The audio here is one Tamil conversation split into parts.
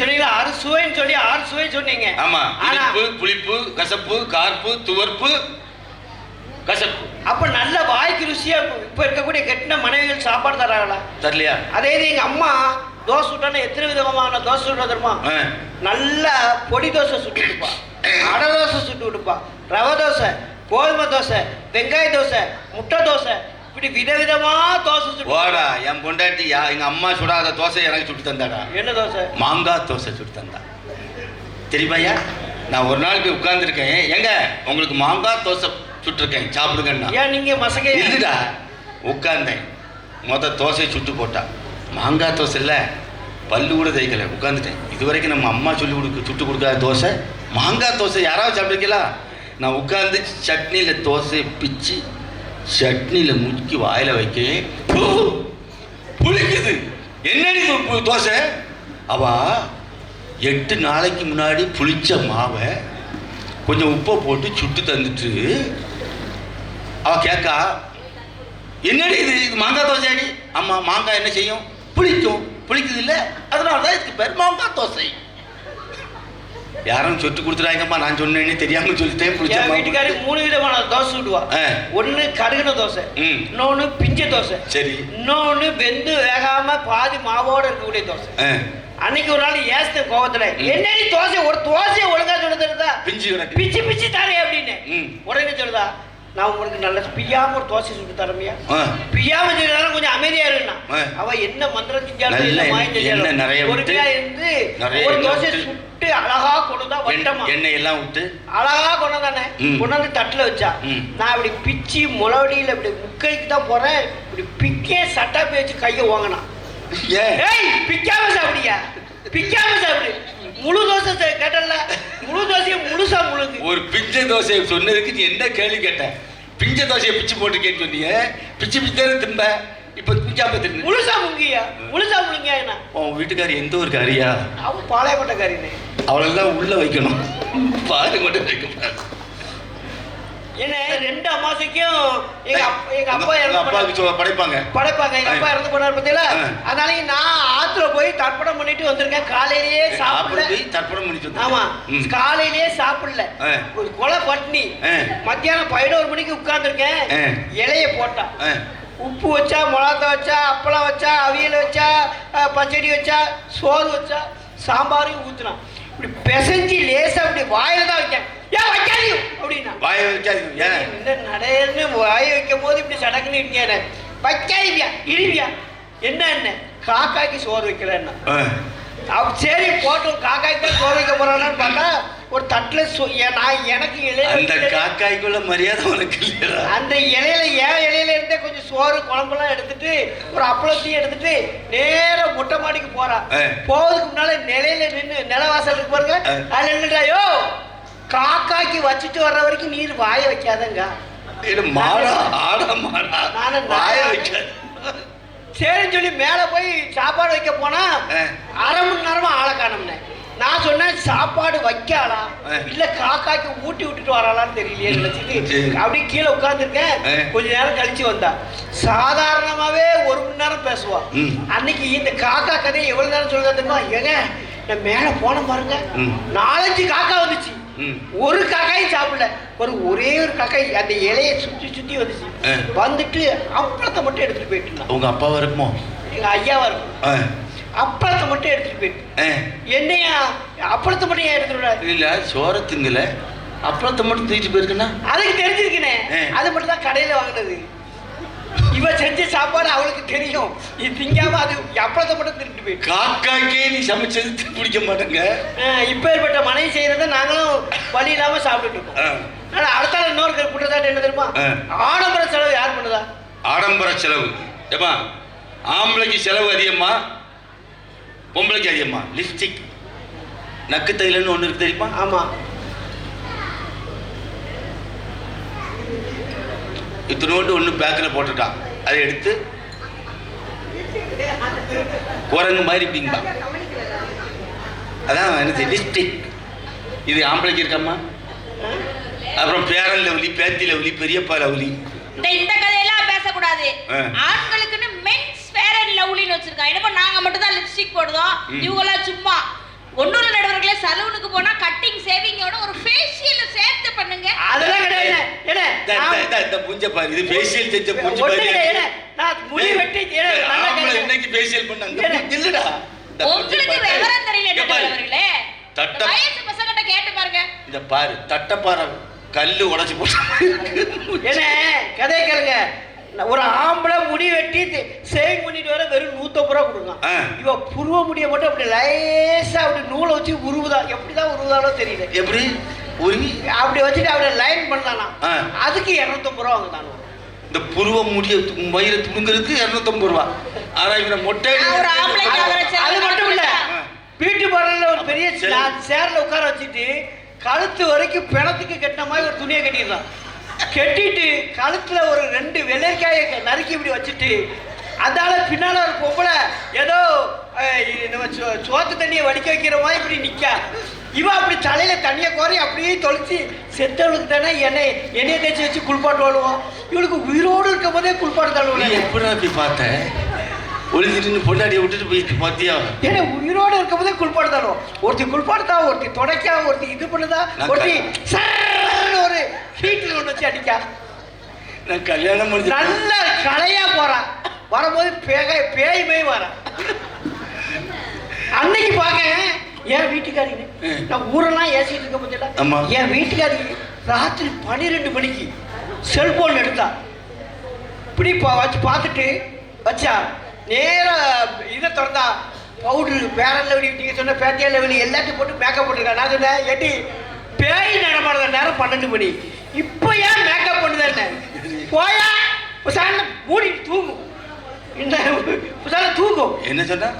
சொன்னீங்க அறுசுவைன்னு சொல்லி 6 சுவை சொன்னீங்க. ஆமா, இனிப்பு, புளிப்பு, கசப்பு, கார்ப்பு, துவர்ப்பு, கசப்பு. அப்ப நல்ல வாய்க்கு ருசியா இப்ப இருக்கக்கூடிய கெட்டின மனைவிகள் சாப்பாடு தராங்களா? தரலையா? அதே இது எங்க அம்மா தோசை சுட்டானா எத்தனை விதமான தோசை சுட்டா தெரியுமா? நல்ல பொடி தோசை சுட்டு விடுப்பா, அடை தோசை சுட்டு விடுப்பா, ரவை தோசை, கோதுமை தோசை, வெங்காய தோசை, முட்டை தோசை, இப்படி விதவிதமா தோசை சுட்டு. வாடா, என் பொண்டாட்டி எங்க அம்மா சுடாத தோசை எனக்கு சுட்டு தந்தாடா. என்ன தோசை? மாங்காய் தோசை சுட்டு தந்தா. தெரியுமாயா? நான் ஒரு நாள் போய் உட்கார்ந்துருக்கேன், எங்க உங்களுக்கு மாங்காய் தோசை சுட்டுருக்கேன் சாப்பிடுங்கண்ணா. ஏன் நீங்க மசகை இல்லடா, உட்கார்ந்தேன். தோசையை சுட்டு போட்டா. மாங்காய் தோசை இல்லை, பல்லு கூட தேய்க்கல, உட்காந்துட்டேன். இது வரைக்கும் நம்ம அம்மா சொல்லி சுட்டு கொடுக்காத தோசை, மாங்காய் தோசை யாராவது சாப்பிட்டுருக்கீங்களா? நான் உட்காந்து சட்னியில் தோசையை பிச்சு சட்னியில் முக்கி வாயில வைக்க புளிக்குது. என்னடி தோசை? அவ 8 நாளைக்கு முன்னாடி புளிச்ச மாவை கொஞ்சம் உப்பை போட்டு சுட்டு தந்துட்டு அவ கேட்கா, என்னடி இது மாங்காய் தோசை அடி? ஆமா, மாங்காய் என்ன செய்யும்? புளிக்கும். புளிக்குது இல்லை, அதனால தான் இதுக்கு பேர் மாங்காய் தோசை. யாரும் சொட்டு கொடுத்துறாங்கம்மா, நான் சொன்னேன்னு தெரியாம சொல்லிட்டேன். வீட்டுக்காரி 3 விதமான தோசை சுடுவா. ஒண்ணு கடுகுன தோசை, இன்னொன்னு பிஞ்ச தோசை, சரி, இன்னொன்னு வெந்து வேகாம பாதி மாவோட இருக்கக்கூடிய தோசை. அன்னைக்கு ஒரு நாள் ஏசத்த கோபத்துல, என்னடி தோசை, ஒரு தோசையை ஒழுங்கா சொல்ல தெரியுதா? பிச்சு பிச்சு தரேன் அப்படின்னு உடனே சொல்லுதா, நான் உங்களுக்கு நல்ல பிய்யாம ஒரு தோசை சுட்டு தரமையா? பிய்யாம செஞ்சாலும் கொஞ்சம் அமைதியா இருக்குண்ணா. அவ என்ன மந்திரம் செஞ்சாலும் என்ன மாயம் செஞ்சாலும் பொறுமையா இருந்து ஒரு தோசை சுட்டு அழகா கொண்டுதா, வட்டமா எண்ணெய் எல்லாம் விட்டு அழகா கொண்டாதானே கொண்டாந்து தட்டுல வச்சா. நான் இப்படி பிச்சு முளவடியில இப்படி முக்கைக்கு தான் போறேன், இப்படி பிக்கே சட்டா பேச்சு கையை வாங்கினா. ஏய், பிக்காம சாப்பிடியா? பிக்காம சாப்பிடு. முழு தோசை கேட்டல, முழு தோசையை முழுசா முழுக்கு. ஒரு பிஞ்ச தோசையை சொன்னதுக்கு நீ என்ன கேள்வி கேட்ட? பிஞ்ச தோசையை பிச்சு போட்டு கேட்டு சொன்னீங்க, பிச்சு பிச்சு திம்ப. இப்ப பிச்சாம தின்னு முழுசா முங்கியா? முழுசா முழுங்க. என்ன உன் வீட்டுக்காரி எந்த ஒரு காரியா? அவன் பாளையப்பட்ட காரினே. அவளெல்லாம் உள்ள வைக்கணும், பாரு மட்டும் வைக்க. என்ன 2 அமாவாசைக்கும் எங்க அப்பா படைப்பாங்க. எங்க அப்பா இறந்து போனார் பத்தியில. அதனால நான் ஆத்துல போய் தர்ப்பணம் பண்ணிட்டு வந்திருக்கேன். காலையிலேயே சாப்பிடல. தர்ப்பணம் பண்ணிட்டு? ஆமா, காலையிலேயே சாப்பிடல, ஒரு கொலை பட்னி. மத்தியானம் 11 மணிக்கு உட்கார்ந்துருக்கேன். இலைய போட்டா, உப்பு வச்சா, மிளகாத்த வச்சா, அப்பளம் வச்சா, அவியல் வச்சா, பச்சடி வச்சா, சோறு வச்சா, சாம்பாரையும் ஊத்துனான். இப்படி பிசைஞ்சு லேசா அப்படி வாயில தான் வைக்கேன். ஏன் வைக்காதீங்க அப்படின்னா? வாய வைக்காதீங்க நடையன்னு வாய வைக்கும் போது இப்படி சடக்குன்னு இருக்கேன். வைக்காதீங்க, இருவியா? என்ன காக்காய்க்கு சோறு வைக்கிறேன்னா? சரி போட்டோம், காக்காய்க்கு தான் சோறு வைக்க போறான்னு பார்த்தா ஒரு தட்டுல நான் எனக்கு இலையில, அந்த காக்காய்க்குள்ள மரியாதை உனக்கு இல்லையா? அந்த இலையில ஏன் இலையில இருந்தே கொஞ்சம் சோறு குழம்பெல்லாம் எடுத்துட்டு ஒரு அப்பளத்தையும் எடுத்துட்டு நேர மொட்டை மாடிக்கு போறா. போவதுக்கு முன்னால நிலையில நின்று நிலவாசல் இருக்கு பாருங்க, அதுல நின்றுட்டாயோ, காக்காய்க்கு வச்சுட்டு வர்ற வரைக்கும் நீர் வாய வைக்காதங்க. சரின்னு சொல்லி மேல போய் சாப்பாடு வைக்க போனா 1/2 மணி நேரமா ஆளை காணோம்னே. நான் சொன்னேன், சாப்பாடு வைக்காளா இல்ல காக்காய்க்கு ஊட்டி விட்டுட்டு வராளான்னு தெரியலையே நினைச்சிட்டு அப்படியே கீழே உட்கார்ந்துருக்கேன். கொஞ்ச நேரம் கழிச்சு வந்தா. சாதாரணமாவே 1 மணி நேரம் பேசுவா. அன்னைக்கு இந்த காக்கா கதையை எவ்வளவு நேரம் சொல்லுதா தெரியுமா? ஏங்க நான் மேல போன பாருங்க, 4-5 காக்கா வந்துச்சு. ஒரு காக்காயும் சாப்பிடல, ஒரே ஒரு காக்காய் அந்த இலையை சுத்தி சுத்தி வந்துச்சு. வந்துட்டு அப்பளத்தை மட்டும் எடுத்துட்டு போயிட்டு. உங்க அப்பாவா இருக்குமோ? எங்க ஐயாவா இருக்கும். அப்பளத்தை மட்டும் எடுத்துட்டு போயிட்டு. என்னையா அப்பளத்தை மட்டும் ஏன் எடுத்துட்டு? இல்ல சோற திங்கல, அப்பளத்தை மட்டும் தூக்கிட்டு போயிருக்குன்னா அதுக்கு தெரிஞ்சிருக்கேனே. அது மட்டும் தான் கடையில வாங்கினது. இவ செஞ்ச சாப்பாடு அவளுக்கு தெரியும், இது திங்காம அது அப்பளத்தை மட்டும் திருட்டு போய். காக்காக்கே நீ சமைச்சது பிடிக்க மாட்டேங்க. இப்பேற்பட்ட மனைவி செய்யறத நாங்களும் வழி இல்லாம சாப்பிட்டுட்டு இருக்கோம். ஆனா அடுத்த இன்னொரு குற்றச்சாட்டு என்ன தெரியுமா? ஆடம்பர செலவு யார் பண்ணுதா? ஆடம்பர செலவு ஏமா? ஆம்பளைக்கு செலவு அதிகமா, பொம்பளைக்கு அதிகமா? லிப்ஸ்டிக், நக்கு தைலன்னு ஒண்ணு இருக்கு தெரியுமா? ஆமா, இத்தனோண்டு ஒன்று பேக்கில் போட்டுட்டான். அதை எடுத்து குரங்கு மாதிரி பிங்கா. அதான் எனக்கு லிப்ஸ்டிக். இது ஆம்பளைக்கு இருக்கம்மா. அப்புறம் பேரன் லவ்லி, பேத்தி லவ்லி, பெரியப்பா லவ்லி. இந்த கதையெல்லாம் பேசக்கூடாது. ஆண்களுக்குன்னு மென்ஸ் ஃபேர் அண்ட் லவ்லின்னு வச்சிருக்காங்க. என்னப்பா நாங்க மட்டும் தான் லிப்ஸ்டிக் போடுறோம், இவங்கெல்லாம் சும்மா ஒண்ணும் இல்ல நடுவர்களே, சலூனுக்கு போனா கட்டிங் சேவிங்கோட ஒரு ஃபேஷியல் சேர்த்து பண்ணுங்க. அதெல்லாம் கிடையாது. இந்த மூஞ்ச பாரு, இது ஃபேஷியல் செஞ்ச மூஞ்ச பாரு. நான் முடி வெட்டி ஆம்பளை இன்னைக்கு ஃபேஷியல் பண்ணாங்க இல்லடா. உங்களுக்கு விவரம் தெரியல நடுவர்களே. வயசு பசங்கிட்ட கேட்டு பாருங்க. இந்த பாரு தட்டப்பாறை கல்லு உடைச்சு போட்டு என்ன கதை கேளுங்க. ஒரு ஆம்பளை முடி வெட்டி சேவிங் பண்ணிட்டு வர வெறும் 150 ரூபா கொடுங்க. இவ புருவ முடிய மட்டும் அப்படி லேசா அப்படி நூலை வச்சு உருவுதா. எப்படிதான் உருவுதானோ தெரியல. எப்படி உருவி அப்படி வச்சுட்டு அப்படி லைன் பண்ணலாம். அதுக்கு 250 ரூபா வாங்குதானோ. இந்த புருவ முடிய மயிரை துணுங்கிறதுக்கு 250 ரூபா. ஆனா இவன மொட்டை அது மட்டும் இல்ல, வீட்டு பார்லர்ல ஒரு பெரிய சேர்ல உட்கார வச்சுட்டு கழுத்து வரைக்கும் பிணத்துக்கு கட்டின மாதிரி ஒரு துணியை கட்டிடுறான். கட்டிட்டு கழுத்துல ஒரு 2 வெள்ளரிக்காயை நறுக்கி இப்படி வச்சுட்டு அதால பின்னால ஒரு பொம்பளை ஏதோ நம்ம சோத்து தண்ணியை வடிக்க வைக்கிற மாதிரி இப்படி நிற்கா. இவன் அப்படி தலையில தண்ணியை கோரி அப்படியே தொலைச்சி செத்தவளுக்கு தானே எண்ணெயை தேய்ச்சி வச்சு குளிப்பாட்டு வாழுவோம். இவளுக்கு உயிரோடு இருக்கும் போதே குளிப்பாட்டு தள்ளுவோம். எப்படி அப்படி பார்த்தேன் ஒளிஞ்சிட்டு பொண்டாடியை விட்டுட்டு போயிட்டு பார்த்தியா? ஏன்னா உயிரோடு இருக்கும் போதே குளிப்பாடு தருவோம். ஒருத்தி குளிப்பாடுதா, ஒருத்தி தொடக்கா, ஒருத்தி இது பண்ணுதா, ஒருத்தி ஒரு ஹீட்டில் ஒன்று வச்சு அடிக்கா. நான் கல்யாணம் முடிஞ்சு நல்ல கலையா போறான். வரும்போது பேய்மே வரான். அன்னைக்கு பாக்க என் வீட்டுக்காரிங்க நான் ஊரெல்லாம் ஏசிட்டு இருக்க பத்தியா, என் வீட்டுக்காரி ராத்திரி 12 மணிக்கு செல்போன் எடுத்தா. இப்படி வச்சு பார்த்துட்டு வச்சா நேரா இதை திறந்தா பவுடரு பேரல் லெவலி, நீங்கள் சொன்ன பேத்தியா லெவலி எல்லாத்தையும் போட்டு மேக்கப் போட்டுருக்கா. நான் சொன்னேன் ஏட்டி பேய் நடமாடுற நேரம் 12 மணி, இப்போ ஏன் மேக்கப் பண்ணுதேன்னு. போயா புசால மூடி தூங்கும். இந்த புசால தூங்கும். என்ன சொன்னா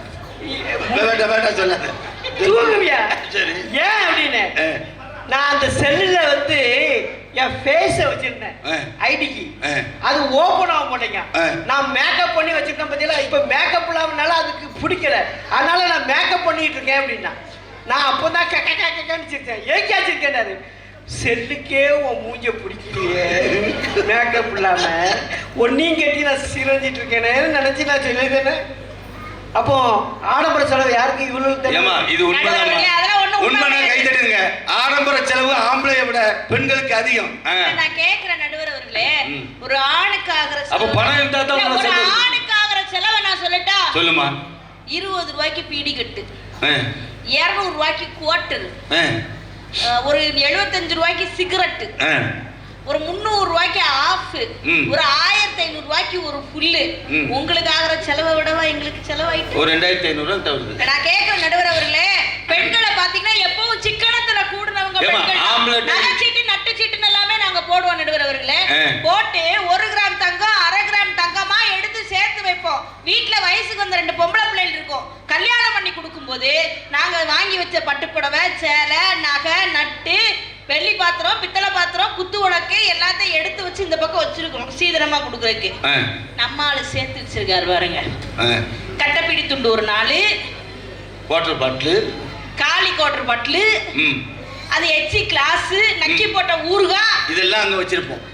வேண்டாம் சொல்லாத தூங்குவியா? ஏன் அப்படின்னு நான் அந்த செல்லுல வந்து என் ஃபேஸை வச்சிருந்தேன் ஐடிக்கு. அது ஓப்பன் ஆக மாட்டேங்க. நான் மேக்கப் பண்ணி வச்சிருக்கேன் பார்த்தீங்களா. இப்போ மேக்கப் இல்லாமனால அதுக்கு பிடிக்கல, அதனால நான் மேக்கப் பண்ணிட்டு இருக்கேன் அப்படின்னா. நான் அப்போ தான் கக்கன்னு சிரிச்சேன். ஏக்காச்சிருக்கேன் செல்லுக்கே உன் மூஞ்ச பிடிக்கலையே மேக்கப் இல்லாம ஒன்னையும் கட்டி நான் சிரஞ்சிட்டு இருக்கேன்னு நினைச்சு நான் சொல்லியிருந்தேன். அப்போ ஆடம்பர செலவு யாருக்கு இவ்வளவு தெரியுமா? இது உண்மை கை தட்டுங்க. ஆடம்பர செலவு ஆம்பளையை விட பெண்களுக்கு அதிகம். நான் கேக்குறேன் நடுவர் அவர்களே, ஒரு ஆணுக்கு ஆகிற அப்ப பணம் இருந்தா தான் ஒரு ஆணுக்கு ஆகிற செலவை நான் சொல்லட்டா? சொல்லுமா. 20 ரூபாய்க்கு பீடி கட்டு, 200 ரூபாய்க்கு குவார்டர், ஒரு 75 ரூபாய்க்கு சிகரெட்டு, ஒரு 300 ரூபாய்க்கு ஆஃப், ஒரு 1500 ரூபாய்க்கு ஒரு புல்லு. உங்களுக்கு ஆகிற செலவை விடவா எங்களுக்கு செலவாயிட்டு ஒரு 2500 ரூபாய் தவிர்த்து. நான் கேட்கிறேன் நடுவர் அவர்களே, பெண்களை பாத்தீங்கன்னா எப்பவும் சிக்கனத்துல கூடுனவங்க பெண்கள். நகைச்சீட்டு நட்டு சீட்டுன்னு எல்லாமே நாங்க போடுவோம் நடுவர் அவர்களே. போட்டு 1 கிராம் தங்கம் 1/2 கிராம் தங்கமா எடுத்து சேர்த்து வைப்போம். வீட்டுல வயசுக்கு வந்த 2 பொம்பளை பிள்ளைகள் இருக்கும். கல்யாணம் பண்ணி கொடுக்கும் போது நாங்க வாங்கி வச்ச பட்டுப்புடவை, சேலை, நகை, நட்டு, வெள்ளி பாத்திரம், பித்தளை பாத்திரம், குத்து உடக்கு எல்லாத்தையும் எடுத்து வச்சு இந்த பக்கம் வச்சிருக்கோம் சீதனமா கொடுக்கறதுக்கு. நம்ம ஆளு சேர்த்து வச்சிருக்காரு பாருங்க. கட்டப்பிடி துண்டு ஒரு 4, வாட்டர் பாட்டில், காலி குவார்டர் பாட்டில், அது எச்சி கிளாஸ், நக்கி போட்ட ஊறுகாய் இதெல்லாம் அங்க வச்சிருப்போம்.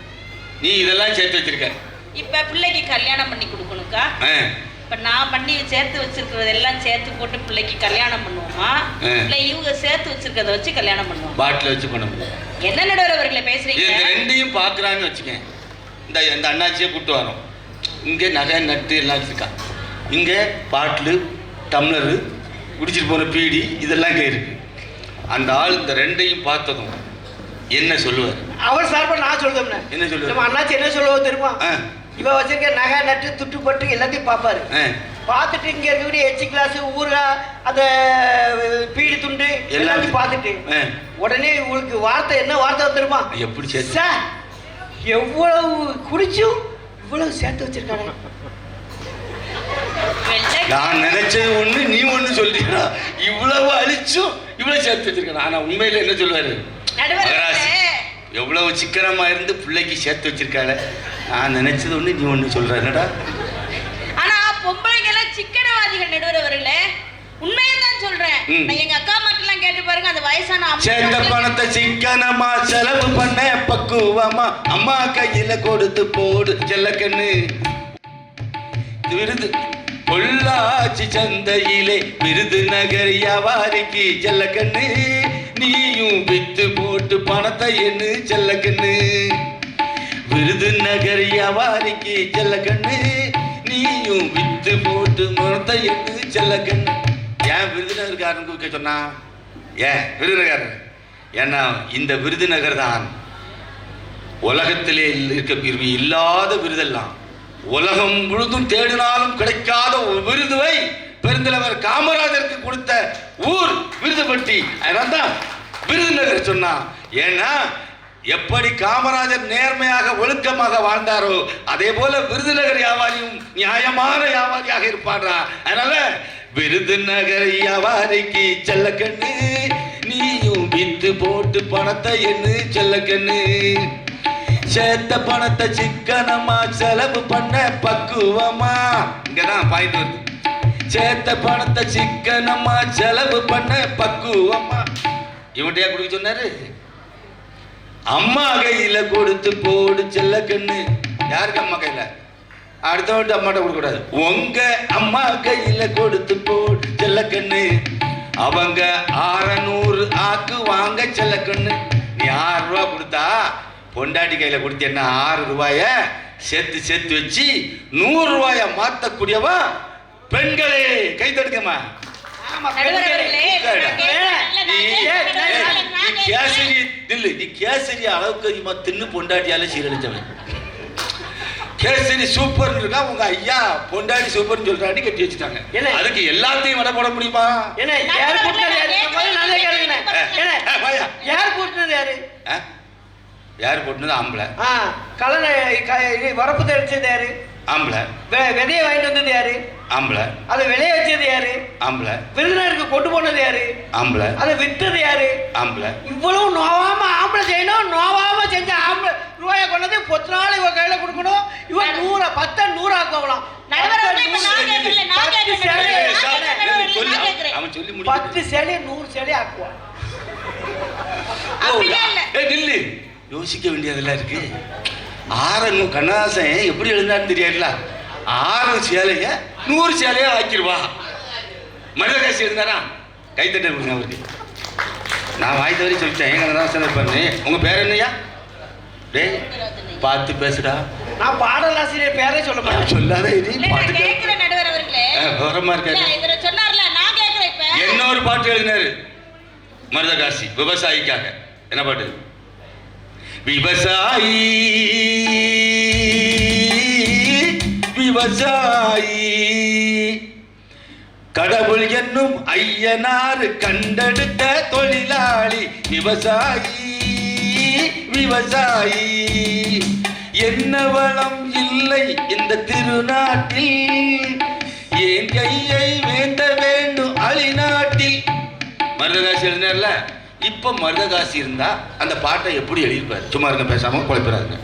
நீ இதெல்லாம் சேர்த்து வச்சிருக்க. இப்ப பிள்ளைக்கு கல்யாணம் பண்ணி கொடுக்கணுக்கா. இப்ப நான் பண்ணி சேர்த்து வச்சிருக்கிறது எல்லாம் சேர்த்து போட்டு பிள்ளைக்கு கல்யாணம் பண்ணுவோமா, இல்ல இவங்க சேர்த்து வச்சிருக்கிறத வச்சு கல்யாணம் பண்ணுவோம்? பாட்டில் வச்சு பண்ண முடியும். என்ன நடுவர் அவர்களை பேசுறீங்க? இந்த ரெண்டையும் பாக்குறான்னு வச்சுக்கேன். இந்த அண்ணாச்சியை கூட்டு வரோம். இங்க நகை நட்டு எல்லாம் வச்சிருக்கா. இங்க பாட்டில், டம்ளரு, குடிச்சிட்டு போன பீடி இதெல்லாம் இங்கே இருக்கு. அந்த ஆள் இந்த ரெண்டையும் பார்த்ததும் என்ன சொல்லுவார்? அவர் சார்பா நான் சொல்லுவேன். என்ன சொல்லுவார்? அண்ணாச்சி என்ன சொல்லுவோம் தெரியுமா? இவ வச்சிருக்க நகை நட்டு துட்டு பட்டு எல்லாத்தையும் பார்ப்பாரு. பார்த்துட்டு இங்க இருக்கக்கூடிய எச்சி கிளாஸ், ஊறுகாய், அந்த பீடி துண்டு எல்லாத்தையும் பார்த்துட்டு உடனே உங்களுக்கு வார்த்தை என்ன வார்த்தை தெரியுமா? எப்படி சேர்த்து சார் எவ்வளவு குடிச்சும் இவ்வளவு சேர்த்து வச்சிருக்காங்க. நான் நினைச்சது ஒண்ணு, நீ ஒண்ணு சொல்றீங்களா? இவ்வளவு அழிச்சும் இவ்வளவு சேர்த்து வச்சிருக்கேன். ஆனா உண்மையில என்ன சொல்லுவாரு? எவ்வளவு சிக்கனமா இருந்து பிள்ளைக்கு சேர்த்து வச்சிருக்காங்க. நான் நினைச்சது ஒண்ணு, நீ ஒண்ணு சொல்ற. என்னடா ஆனா பொம்பளைங்க எல்லாம் சிக்கனவாதிகள் நடுவர் அவர்களே. உண்மையை தான் சொல்றேன். எங்க அக்கா மட்டும் கேட்டு பாருங்க. அந்த வயசான சேர்ந்த பணத்தை சிக்கனமா செலவு பண்ண பக்குவமா அம்மா கையில கொடுத்து போடு செல்லக்கண்ணு. விருது பொள்ளாச்சி சந்தையிலே விருதுநகர் வியாபாரிக்கு செல்லக்கண்ணு, நீயும் வித்து போட்டு பணத்தை எண்ணு செல்லக்கண்ணு. விருதுநகர் வியாபாரிக்கு செல்லக்கண்ணு, நீயும் வித்து போட்டு பணத்தை எண்ணு செல்லக்கண்ணு. ஏன் விருதுநகர்காரன் கூக்க சொன்னா? ஏன் விருதுநகர்? ஏன்னா இந்த விருதுநகர் தான் உலகத்திலே இல்லாத விருதெல்லாம், உலகம் முழுதும் தேடினாலும் கிடைக்காத ஒரு விருதுவை பெருந்தலைவர் காமராஜருக்கு கொடுத்த ஊர் விருதுபட்டி. அதனால்தான் விருதுநகர் சொன்னா. ஏன்னா எப்படி காமராஜர் நேர்மையாக ஒழுக்கமாக வாழ்ந்தாரோ அதே போல விருதுநகர் வியாபாரியும் நியாயமான வியாபாரியாக இருப்பாரா. அதனால விருதுநகர் வியாபாரிக்கு செல்லக்கண்ணு, நீயும் வித்து போட்டு பணத்தை எண்ணு செல்லக்கண்ணு. சேர்த்த பணத்தை சிக்கனமா செலவு பண்ண பக்குவமா. இங்கதான் பாயிண்ட் வருது. சேர்த்த பணத்தை சிக்கனமா செலவு பண்ண பக்குவமா. இவன்கிட்டயா கொடுக்க சொன்னாரு? அம்மா கையில கொடுத்து போடு செல்லக்கண்ணு. யாருக்கு அம்மா கையில? அடுத்தவன்ட்டு அம்மாட்ட கொடுக்க கூடாது. உங்க அம்மா கையில கொடுத்து போடு செல்லக்கண்ணு. அவங்க 600 ஆக்கு வாங்க செல்லக்கண்ணு. நீ 6 ரூபா கொடுத்தா பொண்டாட்டி கையில கொடுத்தேன்னா 6 ரூபாய சேர்த்து சேர்த்து வச்சு 100 ரூபாய மாத்தக்கூடியவா பெண்களே கை தடுக்கமா. கேசரி அளவுக்கு அதிகமா தின்னு பொண்டாட்டியால சீரழிச்சவன். கேசரி சூப்பர் இருக்கா, உங்க ஐயா பொண்டாட்டி சூப்பர்னு சொல்றாடி கட்டி வச்சுட்டாங்க. அதுக்கு எல்லாத்தையும் விட போட முடியுமா? யார் போட்டுனது? ஆம்பளை. கலனை வரப்பு தெரிச்சது யாரு? ஆம்பளை. விதையை வாங்கிட்டு வந்தது யாரு? ஆம்பளை. அதை விளைய வச்சது யாரு? ஆம்பளை. விருதுநகருக்கு கொண்டு போனது யாரு? ஆம்பளை. அதை விற்றது யாரு? ஆம்பளை. இவ்வளவு நோவாம ஆம்பளை செய்யணும், நோவாம செஞ்ச ஆம்பளை ரூபாயை கொண்டது 10 நாள் இவ கையில கொடுக்கணும். இவன் 100 10 100 ஆக்குவாங்களாம். 10 சேலை 100 சேலை ஆக்குவான். யோசிக்க வேண்டியதெல்லாம் இருக்கு. ஆரங்கும் கண்ணாசன் எப்படி எழுந்தான்னு தெரியல. 6 சேலைய 100 சேலையா ஆக்கிடுவா. மனிதகாசி இருந்தாரா? கைத்தட்ட கொடுங்க அவருக்கு. நான் வாய்த்த வரையும் சொல்லிட்டேன். எங்க கண்ணாசன் பண்ணு. உங்க பேர் என்னையா? டேய் பார்த்து பேசுடா. நான் பாடலாசிரியர் பேரே சொல்ல மாட்டேன். சொல்லாத. இன்னொரு பாட்டு எழுதினாரு மருதகாசி விவசாயிக்காக. என்ன பாட்டு? விவசாயி விவசாயி கடவுள் என்னும் ஐயனார் கண்டெடுத்த தொழிலாளி. விவசாயி விவசாயி என்ன வளம் இல்லை இந்த திருநாட்டில், ஏன் கையை வேந்த வேண்டும் அழிநாட்டில். மருதகாசி எழுதினார்ல. இப்போ மருதகாசி இருந்தா அந்த பாட்டை எப்படி எழுதியிருப்பார்? சும்மா இருக்க, பேசாம குழப்பிடாருங்க.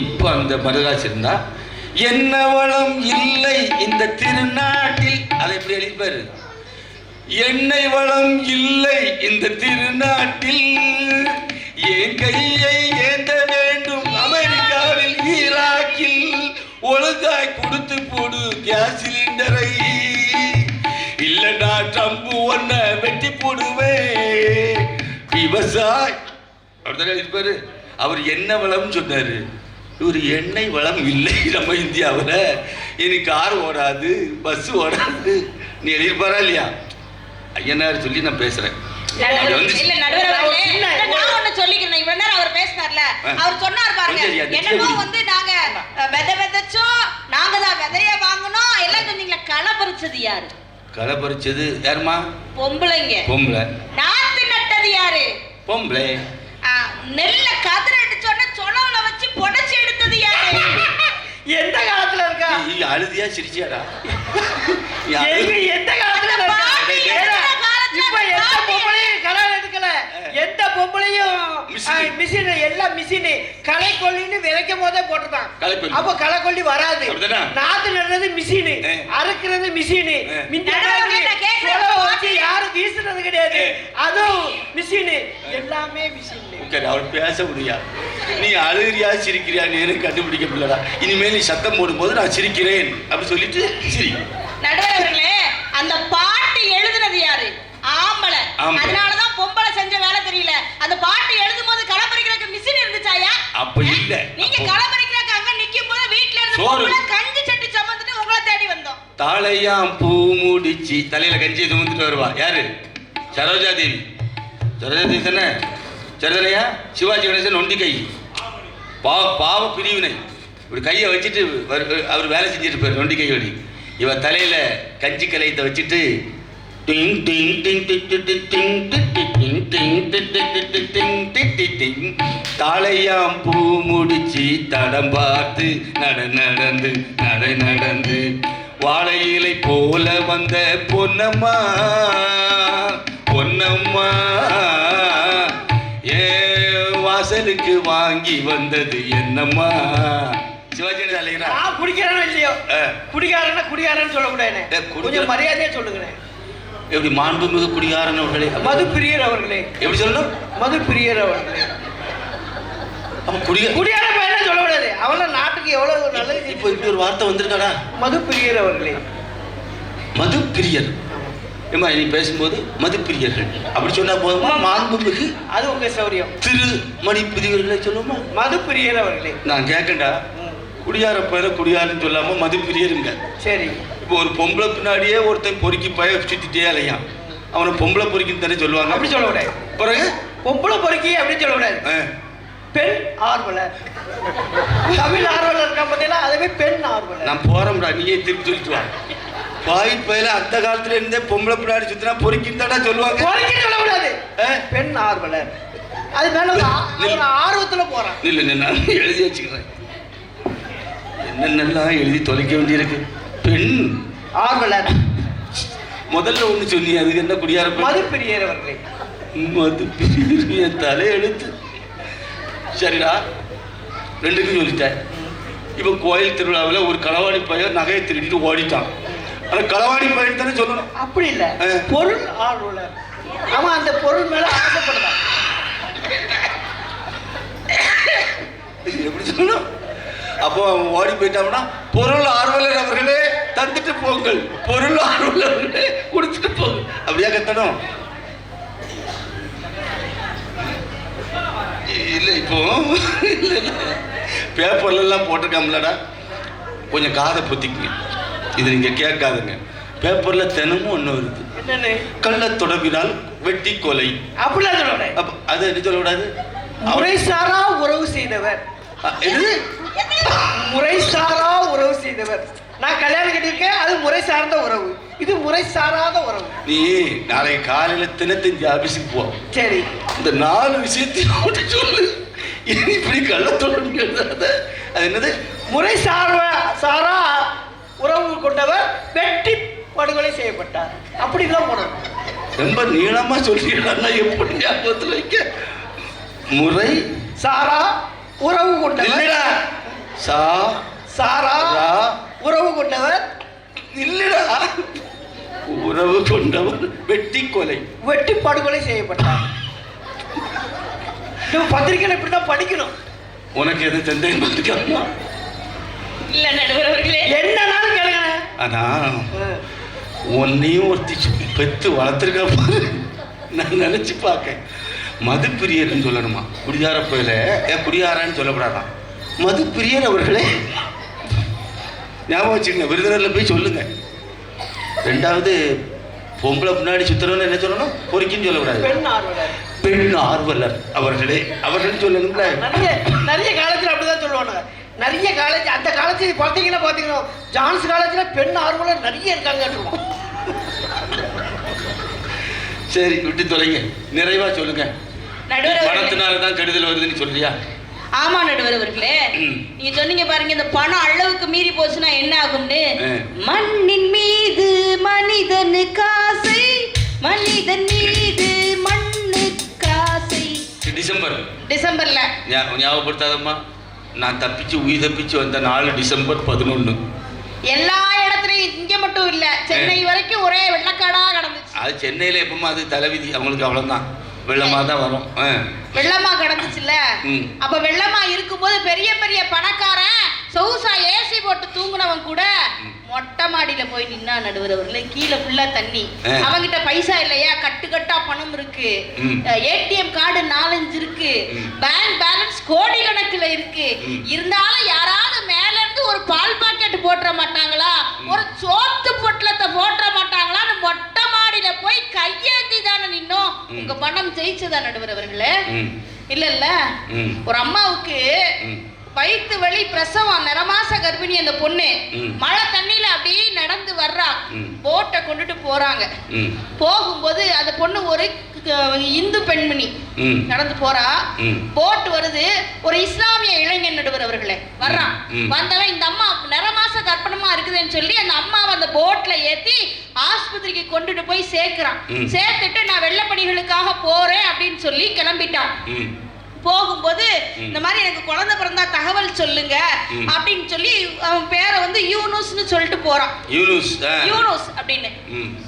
இப்போ அந்த மருதகாசி இருந்தா என்ன வளம் இல்லை இந்த திருநாட்டில், அதை எப்படி எழுதியிருப்பாரு? எண்ணெய் வளம் இல்லை இந்த திருநாட்டில், என் கையை ஏந்த வேண்டும் அமெரிக்காவில் ஈராக்கில், ஒழுங்காய் கொடுத்து போடு கேஸ் சிலிண்டரை, இல்லடா ட்ரம்ப் ஒன்ன வெட்டி போடுவேன். விவசாய் அப்படித்தானே இருப்பாரு. அவர் என்ன வளம் சொன்னாரு? ஒரு எண்ணெய் வளம் இல்லை நம்ம இந்தியாவில். இனி கார் ஓடாது, பஸ் ஓடாது. நீ எழுதியிருப்பாரா இல்லையா? ஐயனார் சொல்லி நான் பேசுறேன். களை பறிச்சது யாருமா? பொம்பளைங்க. பொம்பளை. நாத்து நட்டது யாரு? பொம்பளை. நெல்ல கதிர அடிச்சோட சொலவுல வச்சு புடைச்சு எடுத்தது யாரு? எந்த காலத்துல இருக்கா? நீ அழுதியா சிரிச்சியாடா? எந்த காலத்துல இருக்கா? இப்ப எந்த பொம்பளையும் களை எடுக்கல. எந்த பொம்பளையும் மிஷின், எல்லாம் மிஷின். களை கொல்லின்னு விதைக்கும் போதே போட்டுதான். அப்ப களை கொல்லி வராது. நாத்து நடுறது மிஷின், அறுக்கிறது மிஷின். யாரும் வீசுறது கிடையாது, அதுவும் மிஷின். எல்லாமே மிஷின். அவர் பேச முடியாது. நீ அழுகிறியா சிரிக்கிறியா எனக்கு கண்டுபிடிக்க முடியலடா. இனிமேல் நீ சத்தம் போடும்போது நான் சிரிக்கிறேன் அப்படி சொல்லிட்டு சிரி. அந்த பாட்டு எழுதுனது யாரு? ஆம்பளை. அதனாலதான் பொம்பளை செஞ்ச வேலை தெரியல. அந்த பாட்டு எழுதும் போது களப்பறிக்கிறதுக்கு மிஷின் இருந்துச்சாயா? அப்ப இல்ல. நீங்க களப்பறிக்கிறதுக்கு அங்க நிக்கும் போது வீட்ல இருந்து பொம்பளை கஞ்சி சட்டி சுமந்துட்டு உங்களை தேடி வந்தோம். தாளையாம் பூ முடிச்சு தலையில கஞ்சி சுமந்துட்டு வருவா யாரு? சரோஜா தேவி. சரோஜா தேவி தானே? சரிதானையா? சிவாஜி கணேசன் நொண்டி கை, பாவ பிரிவினை. இப்படி கையை வச்சுட்டு அவர் வேலை செஞ்சுட்டு இருப்பார் நொண்டி கை வடி. இவ தலையில கஞ்சி கலையத்தை வச்சுட்டு டிங் டிங் டிங் டிங் டிங் டிங் டிங் டிங் டிங் டிங் தாளையாம் பூ முடிச்சு தடம் பார்த்து நடந்து நடந்து வாழை இலை போல வந்த பொன்னம்மா பொன்னம்மா ஏ வாசலுக்கு வாங்கி வந்தது என்னம்மா. சிவாஜி அலைகிறா குடிக்கிறானோ இல்லையோ, குடிகாரன்னா குடிகாரன்னு சொல்லக்கூடாது, கொஞ்சம் மரியாதையா சொல்லுங்க. எப்படி மாண்புமிகு குடிகாரன் அவர்களே, மதுப்பிரியர் அவர்களே. எப்படி சொல்லணும்? மதுப்பிரியர் அவர்களே. குடியார பையன் சொல்லக்கூடாது, அவள நாட்டுக்கு எவ்வளவு நல்லது. இப்போ இப்படி ஒரு வார்த்தை வந்திருக்காடா, மதுப்பிரியர் அவர்களே. மதுப்பிரியர் ஏமா நீ பேசும்போது மதுப்பிரியர்கள் அப்படி சொன்னா போதுமா? மாண்புமிகு அது உங்க சௌரியம். திரு மணி பிரியர்களை சொல்லுமா? மதுப்பிரியர் அவர்களே. நான் கேட்கண்டா, குடியார பயிர குடியாருன்னு சொல்லாம மதுப்பிரியருங்க. சரி. இப்போ ஒரு பொம்பளை பின்னாடியே ஒருத்தன் பொறுக்கி பய சுத்திட்டே அலையான், அவனை பொம்பளை பொறுக்கின்னு தானே சொல்லுவாங்க. அப்படி சொல்லக்கூடாது. பிறகு பொம்பளை பொறுக்கி அப்படின்னு சொல்லக்கூடாது. பெண் ஆர்வலர், தமிழ் ஆர்வலர் இருக்கா பார்த்தீங்களா, அதுவே பெண் ஆர்வலர். நான் போறோம்டா, நீயே திருப்பி சொல்லிட்டு வா. பாயிண்ட் பயில அந்த காலத்துல இருந்தே பொம்பளை பின்னாடி சுத்தினா பொறுக்கின்னு தானே சொல்லுவாங்க. பொறுக்கின்னு சொல்லக்கூடாது, பெண் ஆர்வலர். அது மேல ஆர்வத்துல போறான். இல்ல நான் எழுதி வச்சுக்கிறேன், என்னென்னலாம் எழுதி தொலைக்க வேண்டியிருக்கு. பெண் ஆர்வலர் முதல்ல ஒண்ணு சொன்னி, அதுக்கு என்ன குடியார மதுப்பிரியர் அவர்களே. மதுப்பிரியர் தலை எழுத்து. சரிடா, ரெண்டுக்கும் சொல்லிட்டேன். இப்போ கோயில் திருவிழாவில் ஒரு களவாணி பையன் நகையை திருடிட்டு ஓடிட்டான். ஆனால் களவாணி பையன் தானே சொல்லணும். அப்படி இல்லை, பொருள் ஆர்வலர். அவன் அந்த பொருள் மேல ஆசைப்படுறான். எப்படி சொல்லணும்? அப்போ அவன் ஓடி போயிட்டான்னா, பொருள் ஆர்வலர் அவர்களே தந்துட்டு போங்கள், பொருள் ஆர்வலர் அவர்களே கொடுத்துட்டு போங்க, அப்படியா கத்தணும்? இல்லை இப்போ பேப்பர்ல எல்லாம் போட்டிருக்காங்களடா, கொஞ்சம் காதை பொத்திக்குங்க, இது நீங்க கேட்காதுங்க. பேப்பர்ல தினமும் ஒண்ணு வருது, கள்ள தொடர்பினால் வெட்டி கொலை. அப்படிலாம் சொல்லக்கூடாது. அப்ப அது என்ன சொல்லக்கூடாது? முறைசாரா உறவு செய்தவர். முறைசாரா உறவு செய்தவர். நான் கல்யாணம் கட்டியிருக்கேன், அது முறை சார்ந்த உறவு, இது முறை சாராத உறவு. நீ நாளை காலையில தினத்தஞ்சு ஆபீஸுக்கு போ. சரி, இந்த 4 விஷயத்தையும் சொல்லு. இப்படி கள்ளத்தோடு அது என்னது? முறை சாரா உறவு கொண்டவர் வெட்டி படுகொலை செய்யப்பட்டார். அப்படிதான் போனோம். ரொம்ப நீளமா சொல்லிடா, எப்படி ஞாபகத்தில் வைக்க? முறை சாரா உறவு கொண்டவர். சாரா உறவு கொண்டவர் இல்லடா, உறவு கொண்டவர் வெட்டி கொலை, வெட்டி படுகொலை செய்யப்பட்டார். பத்திரிகையில் இப்படிதான் படிக்கணும். உனக்கு எது சந்தேகம் பார்த்துக்கலாமா? இல்ல நடுவர் அவர்களே, என்னன்னாலும் கேளுங்க. ஆனா உன்னையும் ஒருத்தி பெத்து வளர்த்துருக்கா பாரு, நான் நினைச்சு பார்க்க. மதுப்பிரியர்னு சொல்லணுமா? குடியார போயில குடியாரான்னு சொல்லப்படாதான், மதுப்பிரியர் அவர்களே. ஞாபகம் வச்சுக்கங்க, விருதுநகர்ல போய் சொல்லுங்க. ரெண்டாவது, பொம்பளை முன்னாடி சுத்துறவன்னு என்ன சொல்லணும்? பொறுக்கின்னு சொல்லக்கூடாது, பெண் ஆர்வலர் அவர்களே, அவர்கள் சொல்லணுங்களா? நிறைய காலேஜில் அப்படிதான் சொல்லுவாங்க. நிறைய காலேஜ், அந்த காலேஜ் பார்த்தீங்கன்னா ஜான்ஸ் காலேஜ்ல பெண் ஆர்வலர் நிறைய இருக்காங்க. சரி, விட்டு தொலைங்க, நிறைவா சொல்லுங்க. பணத்தினாலதான் கெடுதல் வருதுன்னு சொல்றியா? ஆமா நடுவர் அவர்களே, நீங்க சொன்னீங்க பாருங்க, இந்த பணம் அளவுக்கு மீறி போச்சுன்னா என்ன ஆகும்னு. மண்ணின் மீது மனிதனுக்கு ஆசை, மனிதன் மீது மண்ணுக்கு ஆசை. டிசம்பர்ல ஞாபகப்படுத்தாதம்மா, நான் தப்பிச்சு உயிர் தப்பிச்சு வந்த நாள் டிசம்பர் 11. எல்லா இடத்துலயும், இங்க மட்டும் இல்ல, சென்னை வரைக்கும் ஒரே வெள்ளக்காடா கிடந்துச்சு. அது சென்னையில எப்பமா அது தலைவிதி, அவங்களுக்கு அவ்வளவுதான், வெள்ளமா தான் வரும். வெள்ளமா கிடந்துச்சுல்ல, அப்ப வெள்ளமா இருக்கும்போது பெரிய பெரிய பணக்காரன் சொகுசா ஏசி போட்டு தூங்குனவன் கூட மொட்டை மாடியில போய் நின்னா நடுவர் அவர்களே, கீழே ஃபுல்லா தண்ணி. அவங்கிட்ட பைசா இல்லையா, கட்டுக்கட்டா பணம் இருக்கு, ஏடிஎம் கார்டு 4-5 இருக்கு, பேங்க் பேலன்ஸ் கோடி கணக்குல இருக்கு. இருந்தாலும் யாராவது மேல இருந்து ஒரு பால் பாக்கெட் போட்டுற மாட்டாங்களா, ஒரு சோத்து பொட்டலத்தை போட்டுற மாட்டாங்களான்னு மொட்டை மாடியில போய் கையேந்தி தானே நின்னோம். உங்க பணம் ஜெயிச்சதா நடுவர் அவர்களே? இல்ல ஒரு அம்மாவுக்கு வயிற்று வலி பிரசவம், நிறமாச கர்ப்பிணி அந்த பொண்ணு, மழை தண்ணியில அப்படியே நடந்து வர்றா, போட்டை கொண்டுட்டு போறாங்க. போகும்போது அந்த பொண்ணு ஒரு இந்து பெண்மணி நடந்து போறா, போட் வருது, ஒரு இஸ்லாமிய இளைஞன் நடுவர் அவர்களே வர்றான். வந்தவன் இந்த அம்மா நிறமாச கர்ப்பணமா இருக்குதுன்னு சொல்லி அந்த அம்மாவை அந்த போட்ல ஏத்தி ஆஸ்பத்திரிக்கு கொண்டுட்டு போய் சேர்க்கிறான். சேர்த்துட்டு நான் வெள்ளப்பணிகளுக்காக போறேன் அப்படின்னு சொல்லி கிளம்பிட்டான். போகும்போது இந்த மாதிரி எனக்கு குழந்தை பிறந்தா தகவல் சொல்லுங்க அப்படின்னு சொல்லி அவன் பேரை வந்து யூனுஸ்னு சொல்லிட்டு போறான். யூனுஸ் அப்படின்னு.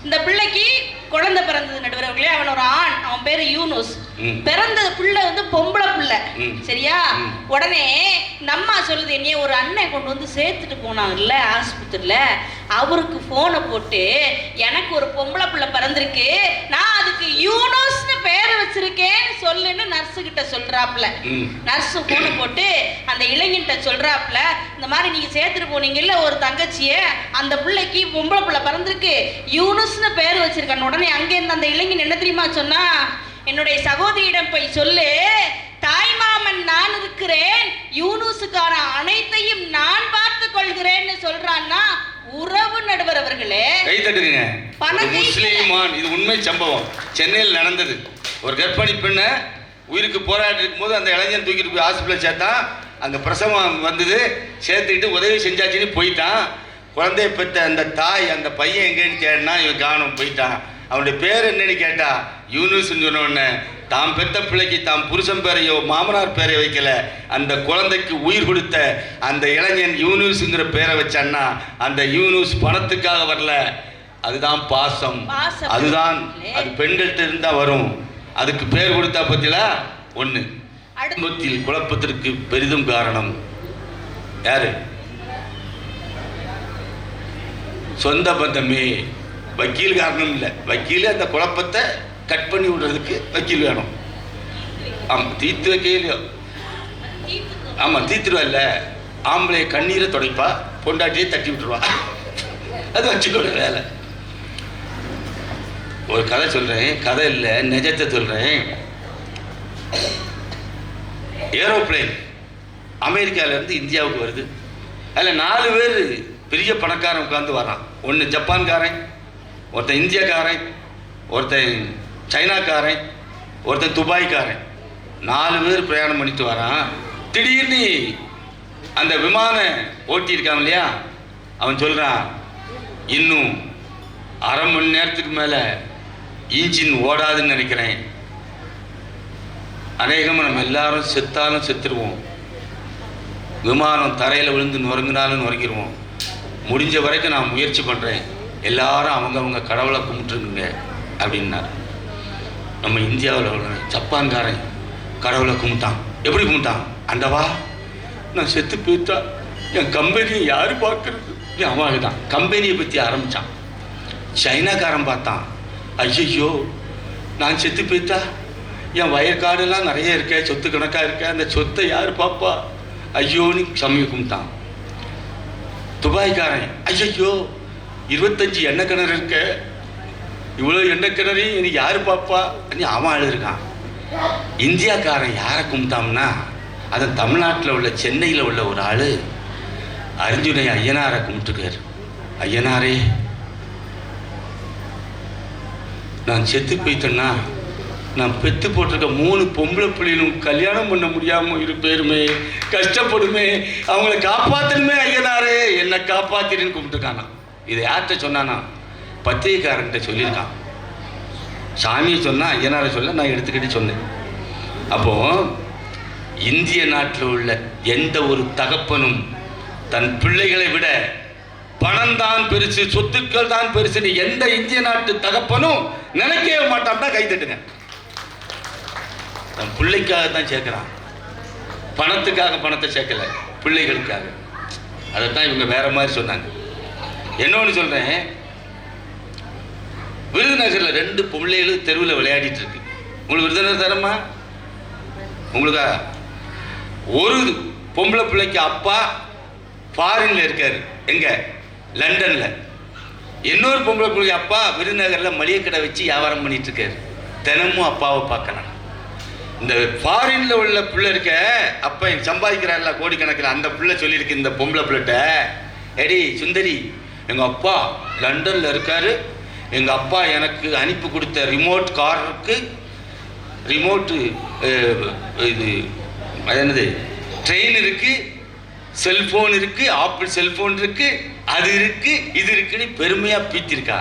இந்த பிள்ளைக்கு குழந்தை பிறந்தது நடுவர் அவர்களே, அவன் ஒரு ஆண், அவன் பேரு யூனுஸ். பிறந்த பிள்ளை வந்து பொம்பளை பிள்ளை, சரியா? உடனே நம்மா சொல்லுது, என்னைய ஒரு அண்ணன் கொண்டு வந்து சேர்த்துட்டு போனாங்கல்ல ஆஸ்பத்திரியில, அவருக்கு போனை போட்டு எனக்கு ஒரு பொம்பளை பிள்ளை பிறந்திருக்கு, நான் அதுக்கு யூனுஸ்னு பேர் வச்சிருக்கேன்னு சொல்லுன்னு நர்ஸு கிட்ட சொல்றாப்ல. நர்ஸு போனை போட்டு அந்த இளைஞன்கிட்ட சொல்றாப்ல, இந்த மாதிரி நீங்க சேர்த்துட்டு போனீங்கல்ல ஒரு தங்கச்சிய, அந்த பிள்ளைக்கு பொம்பளை பிள்ளை பிறந்திருக்கு, யூனுஸ்னு பேர் வச்சிருக்கான்னு. உடனே அங்கே இருந்து அந்த இளைஞன் என்ன தெரியுமா சொன்னா, என்னுடைய சகோதரியிடம் போய் சொல்லு, தாய்மாமன் நான் இருக்கிறேன், யூனுஸுக்கான அனைத்தையும் நான் பார்த்துக் கொள்கிறேன்னு சொல்றான்னா உறவு நடுவர் அவர்களே. கை தட்டுங்க. முஸ்லிமான், இது உண்மை சம்பவம், சென்னையில் நடந்தது. ஒரு கர்ப்பிணி பெண்ணை உயிருக்கு போராடி இருக்கும் போது அந்த இளைஞன் தூக்கிட்டு போய் ஹாஸ்பிட்டல் சேர்த்தான். அங்கே பிரசவம் வந்தது, சேர்த்துக்கிட்டு உதவி செஞ்சாச்சுன்னு போயிட்டான். குழந்தைய பெற்ற அந்த தாய் அந்த பையன் எங்கேன்னு கேட்டா இவன் காணும் போயிட்டான். அவனுடைய பேர் என்னன்னு கேட்டா யூனுஸ்ன்னு சொன்ன உடனே தாம் பெற்ற பிள்ளைக்கு தாம் புருஷன் பேரையோ மாமனார் பேரை வைக்கல, அந்த குழந்தைக்கு உயிர் கொடுத்த அந்த இளைஞன் யூனுஸ்ங்கிற பேரை வச்சான்னா அந்த யூனுஸ் பணத்துக்காக வரல, அதுதான் பாசம், அதுதான் அது பெண்கள்கிட்ட இருந்தா வரும். அதுக்கு பேர் கொடுத்தா பத்தியா ஒண்ணு. குடும்பத்தில் குழப்பத்திற்கு பெரிதும் காரணம் யாரு? சொந்த பந்தமே. வக்கீல் காரணம் இல்லை, வக்கீல் அந்த குழப்பத்தை கட் பண்ணி விடுறதுக்கு வக்கீல் வேணும். ஆமாம், தீர்த்து வைக்கலையோ, ஆமாம் தீர்த்துருவல்ல. ஆம்பளை கண்ணீரை துடைப்பா, பொண்டாட்டியே தட்டி விட்டுருவா, அது வச்சுக்கோட வேலை. ஒரு கதை சொல்றேன், கதை இல்லை நிஜத்தை சொல்றேன். ஏரோப்ளேன் அமெரிக்காவிலேருந்து இந்தியாவுக்கு வருது. அதில் 4 பேர் பெரிய பணக்காரன் உட்காந்து வரான். ஒன்று ஜப்பான்காரன், ஒருத்தன் இந்தியாக்காரன், ஒருத்தன் சைனாக்காரன், ஒருத்தன் துபாய்க்காரன். 4 பேர் பிரயாணம் பண்ணிட்டு வரான். திடீர்னு அந்த விமான ஓட்டியிருக்கான் இல்லையா, அவன் சொல்கிறான், இன்னும் அரை மணி நேரத்துக்கு மேலே இன்ஜின் ஓடாதுன்னு நினைக்கிறேன், அநேகமாக நம்ம எல்லாரும் செத்தாலும் செத்துருவோம், விமானம் தரையில் விழுந்து நுறங்கினாலும் நுறங்கிடுவோம், முடிஞ்ச வரைக்கும் நான் முயற்சி பண்ணுறேன், எல்லாரும் அவங்க கடவுளை கும்பிட்டுருங்க அப்படின்னாரு. நம்ம இந்தியாவில் ஜப்பான்காரன் கடவுளை கும்பிட்டான். எப்படி கும்பிட்டான்? அண்டவா நான் செத்து போயிட்டா என் கம்பெனியை யார் பார்க்கறது? என் அம்மாவுக்கு தான் கம்பெனியை பற்றி ஆரம்பித்தான். சைனாக்காரன் பார்த்தான், ஐயோ நான் செத்து போயிட்டா என் வயற்காடெல்லாம் நிறைய இருக்க, சொத்து கணக்காக இருக்க, அந்த சொத்தை யார் பார்ப்பா? ஐயோன்னு சமயம் கும்பிட்டான். துபாய்க்காரன், ஐயோ 25 எண்ணெய் கிணறு இருக்க, இவ்வளோ எண்ணெய் கிணறு எனக்கு யார் பார்ப்பா? அவன் அழுதுருக்கான். இந்தியாக்காரன் யாரை கும்பிட்டான்னா, அது தமிழ்நாட்டில் உள்ள சென்னையில் உள்ள ஒரு ஆள் அர்ஜுனை ஐயனாரை கும்பிட்டுருக்கார். ஐயனாரே நான் செத்து போயிட்டேன்னா நான் பெற்று போட்டிருக்க 3 பொம்பளை பிள்ளைகளும் கல்யாணம் பண்ண முடியாமல் இருப்பேருமே, கஷ்டப்படுமே, அவங்கள காப்பாற்றணுமே, ஐயனாரே என்னை காப்பாற்றிடுன்னு கும்பிட்டுருக்கானா. இதை யார்கிட்ட சொன்னானா? பத்திரிகைக்காரன்கிட்ட சொல்லியிருக்கான். சாமியை சொன்னா, ஐயனாரை சொல்ல நான் எடுத்துக்கிட்டு சொன்னேன். அப்போது இந்திய நாட்டில் உள்ள எந்த ஒரு தகப்பனும் தன் பிள்ளைகளை விட பணம் தான் பெருசு, சொத்துக்கள் தான் பெருசுன்னு எந்த இந்திய நாட்டு தகப்பனும் நினைக்கவே மாட்டான்னா கை தட்டுங்க. தன் பிள்ளைக்காக தான் சேர்க்கிறான், பணத்துக்காக பணத்தை சேர்க்கல, பிள்ளைகளுக்காக. அதைத்தான் இவங்க வேற மாதிரி சொன்னாங்க. என்னொன்று சொல்கிறேன், விருதுநகரில் 2 பொம்பளைகளும் தெருவில் விளையாடிட்டு இருக்கு. உங்களுக்கு விருதுநகர் தரமா? உங்களுக்கா? ஒரு பொம்பளை பிள்ளைக்கு அப்பா ஃபாரின்ல இருக்காரு, எங்க? லண்டன்ல. இன்னொரு பொம்பளை பிள்ளைக்கு அப்பா விருதுநகரில் மளிகை கடை வச்சு வியாபாரம் பண்ணிட்டு இருக்காரு. தினமும் அப்பாவை பார்க்கலாம். இந்த ஃபாரின்ல உள்ள பிள்ளை இருக்க அப்பா சம்பாதிக்கிறார்ல கோடிக்கணக்கில், அந்த பிள்ளை சொல்லியிருக்கு இந்த பொம்பளை பிள்ளைகிட்ட, எடி சுந்தரி, எங்கள் அப்பா லண்டனில் இருக்காரு, எங்கள் அப்பா எனக்கு அனுப்பி கொடுத்த ரிமோட் காருக்கு, ரிமோட்டு இது என்னது ட்ரெயின் இருக்குது, செல்ஃபோன் இருக்குது, ஆப்பிள் செல்ஃபோன் இருக்குது, அது இருக்குது, இது இருக்குன்னு பெருமையாக பீத்திருக்கா.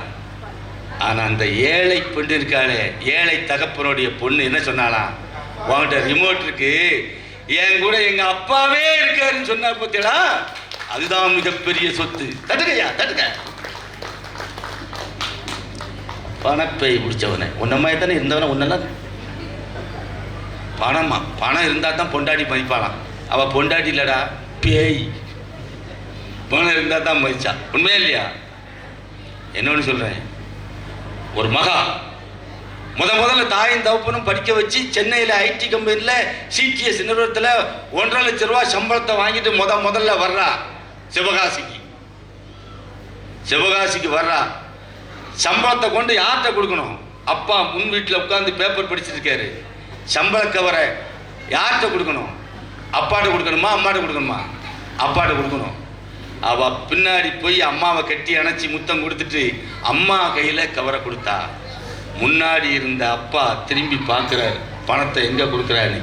ஆனால் அந்த ஏழை பெண்ணு இருக்காளே, ஏழை தகப்பனுடைய பொண்ணு என்ன சொன்னாலாம், உங்கள்கிட்ட ரிமோட் இருக்கு, என் கூட எங்கள் அப்பாவே இருக்காருன்னு சொன்னா பார்த்தீங்களா, அதுதான் மிகப்பெரிய சொத்து. தட்டுக்கையா தட்டுக்க. பணப்பை பிடிச்சவனை உன்ன மாதிரி தானே இருந்தவன, உன்னெல்லாம் பணமா, பணம் இருந்தால் தான் பொண்டாடி மதிப்பாளாம். அவள் பொண்டாடி இல்லடா, பேய். பணம் இருந்தால் தான் மதிச்சா. உண்மையா இல்லையா? என்னன்னு சொல்கிறேன், ஒரு மகா முதல்ல தாயும் தகப்பனும் படிக்க வச்சு சென்னையில் ஐடி கம்பெனியில் சிடிஎஸ் நிறுவனத்தில் 1.5 லட்சம் ரூபா சம்பளத்தை வாங்கிட்டு முதல்ல வர்றா சிவகாசிக்கு வர்றா. சம்பளத்தை கொண்டு யார்கிட்ட கொடுக்கணும்? அப்பா முன் வீட்டில் உட்காந்து பேப்பர் படிச்சிருக்காரு. சம்பள கவரை யார்கிட்ட கொடுக்கணும்? அப்பாட்ட கொடுக்கணுமா அம்மாட்ட கொடுக்கணுமா? அப்பாட்ட கொடுக்கணும். அவள் பின்னாடி போய் அம்மாவை கட்டி அணைச்சி முத்தம் கொடுத்துட்டு அம்மா கையில் கவரை கொடுத்தா. முன்னாடி இருந்த அப்பா திரும்பி பார்க்குறாரு, பணத்தை எங்கே கொடுக்குறான்னு.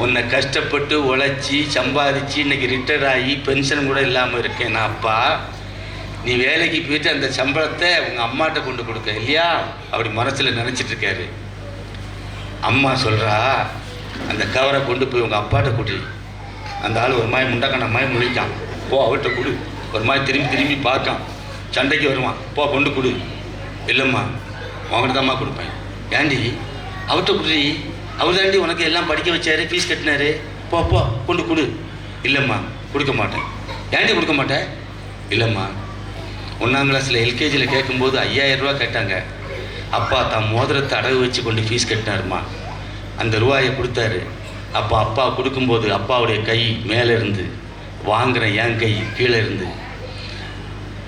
உன்னை கஷ்டப்பட்டு உழைச்சி சம்பாதிச்சு இன்னைக்கு ரிட்டையர் ஆகி பென்ஷன் கூட இல்லாமல் இருக்கேன் நான் அப்பா, நீ வேலைக்கு போயிட்டு அந்த சம்பளத்தை உங்கள் அம்மாட்ட கொண்டு கொடுக்க இல்லையா? அப்படி மனசில் நினச்சிட்ருக்காரு. அம்மா சொல்கிறா, அந்த கவரை கொண்டு போய் உங்கள் அப்பாட்ட கொடு. அந்த ஆள் ஒரு மாதிரி முண்டக்கான மாதிரி முழிக்கான், போ அவர்கிட்ட கொடு. ஒரு மாதிரி திரும்பி பார்க்கான், சண்டைக்கு வருவான், போ கொண்டு கொடு. இல்லைம்மா உங்கள்கிட்ட தான்மா கொடுப்பேன். ஏண்டி அவர்கிட்ட கொடு, அவர் தாண்டி உனக்கு எல்லாம் படிக்க வச்சாரு, ஃபீஸ் கட்டினாரு, போ கொண்டு கொடு. இல்லைம்மா கொடுக்க மாட்டேன். ஏண்டி கொடுக்க மாட்டேன்? இல்லைம்மா 1ஆம் கிளாஸில் எல்கேஜியில் கேட்கும்போது 5000 ரூபா கேட்டாங்க, அப்பா தான் மோதிரத்தை அடகு வச்சு கொண்டு ஃபீஸ் கட்டினாருமா, அந்த ரூபாயை கொடுத்தாரு. அப்போ அப்பா கொடுக்கும்போது அப்பாவுடைய கை மேலே இருந்து, வாங்குகிற என் கை கீழே இருந்து.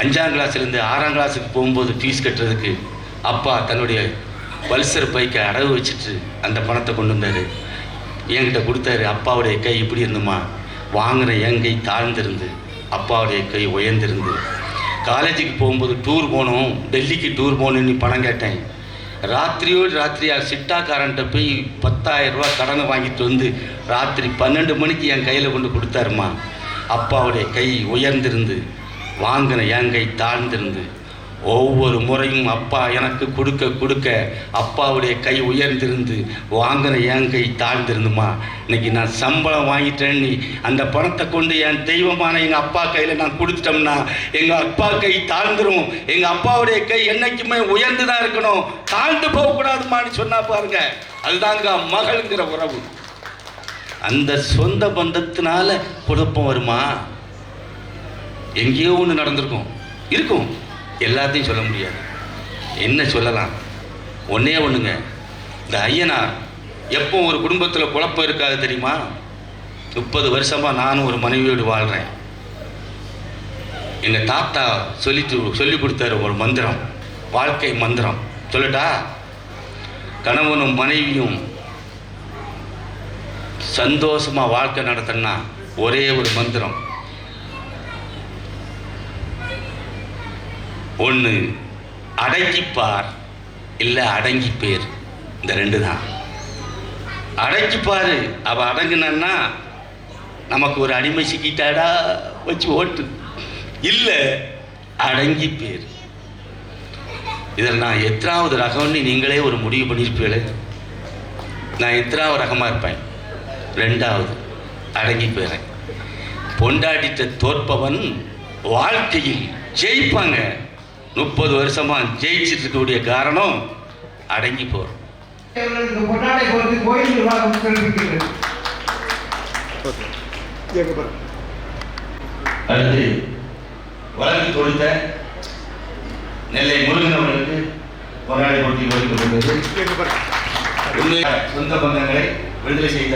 5ஆம் கிளாஸ்லேருந்து 6ஆம் கிளாஸுக்கு போகும்போது ஃபீஸ் கட்டுறதுக்கு அப்பா தன்னுடைய பல்சர் பைக்கை அடகு வச்சுட்டு அந்த பணத்தை கொண்டு வந்தார், என்கிட்ட கொடுத்தாரு. அப்பாவுடைய கை இப்படி இருந்துமா, வாங்குகிற என் கை தாழ்ந்திருந்து, அப்பாவுடைய கை உயர்ந்திருந்து. காலேஜுக்கு போகும்போது டூர் போகணும், டெல்லிக்கு டூர் போகணுன்னு பணம் கேட்டேன். ராத்திரியோடு ராத்திரியாக சிட்டாக்காரன்ட்ட போய் 10,000 ரூபா கடனை வாங்கிட்டு வந்து ராத்திரி 12 மணிக்கு என் கையில் கொண்டு கொடுத்தாருமா. அப்பாவுடைய கை உயர்ந்திருந்து, வாங்கின என் கை தாழ்ந்திருந்து. ஒவ்வொரு முறையும் அப்பா எனக்கு கொடுக்க அப்பாவுடைய கை உயர்ந்திருந்து, வாங்கின என் கை தாழ்ந்திருந்துமா. இன்னைக்கு நான் சம்பளம் வாங்கிட்டேன்னு அந்த பணத்தை கொண்டு என் தெய்வமான எங்கள் அப்பா கையில் நான் கொடுத்துட்டோம்னா எங்கள் அப்பா கை தாழ்ந்துடும். எங்கள் அப்பாவுடைய கை என்னைக்குமே உயர்ந்து தான் இருக்கணும், தாழ்ந்து போகக்கூடாதுமான்னு சொன்னா பாருங்க. அதுதாங்க மகள்ங்கிற உறவு. அந்த சொந்த பந்தத்தினால குழப்பம் வருமா? எங்கேயோ ஒன்று நடந்திருக்கும், இருக்கும், எல்லாத்தையும் சொல்ல முடியாது. என்ன சொல்லலாம்? ஒன்றே ஒன்றுங்க, இந்த ஐயனார் எப்போ ஒரு குடும்பத்தில் குழப்பம் இருக்காது தெரியுமா? 30 வருஷமாக நானும் ஒரு மனைவியோடு வாழ்கிறேன். எங்கள் தாத்தா சொல்லி கொடுத்தாரு ஒரு மந்திரம், வாழ்க்கை மந்திரம். சொல்லட்டா? கணவனும் மனைவியும் சந்தோஷமாக வாழ்க்கை நடத்தணும்னா ஒரே ஒரு மந்திரம். ஒன்று அடக்கிப்பார், இல்லை அடங்கிப்பேர். இந்த 2 தான். அடக்கிப்பார், அவள் அடங்குனா நமக்கு ஒரு அடிமை சிக்கிட்டாடா வச்சு ஓட்டு, இல்லை அடங்கிப்பேர். இதில் நான் எத்தனாவது ரகம்னு நீங்களே ஒரு முடிவு பண்ணியிருப்பீங்களே. நான் எத்தனாவது ரகமாக இருப்பேன்? 2வது அடங்கி போயிறேன். பொண்டாட்டிட்ட தோற்பவன் வாழ்க்கையில் ஜெயிப்பாங்க. 30 வருஷமா ஜெயிச்சுட்டு இருக்கக்கூடிய காரணம் அடங்கி போறோம். பொன்னாடை கொடுத்து கோயில் நிர்வாகம் தெரிவிக்கிறது. அடுத்து வழக்கு தொடுத்த நெல்லை முருகன் அவர்களுக்கு பொன்னாடை போட்டி ஒதுக்கப்பட்டது. சொந்த பந்தங்களை விடுதலை செய்த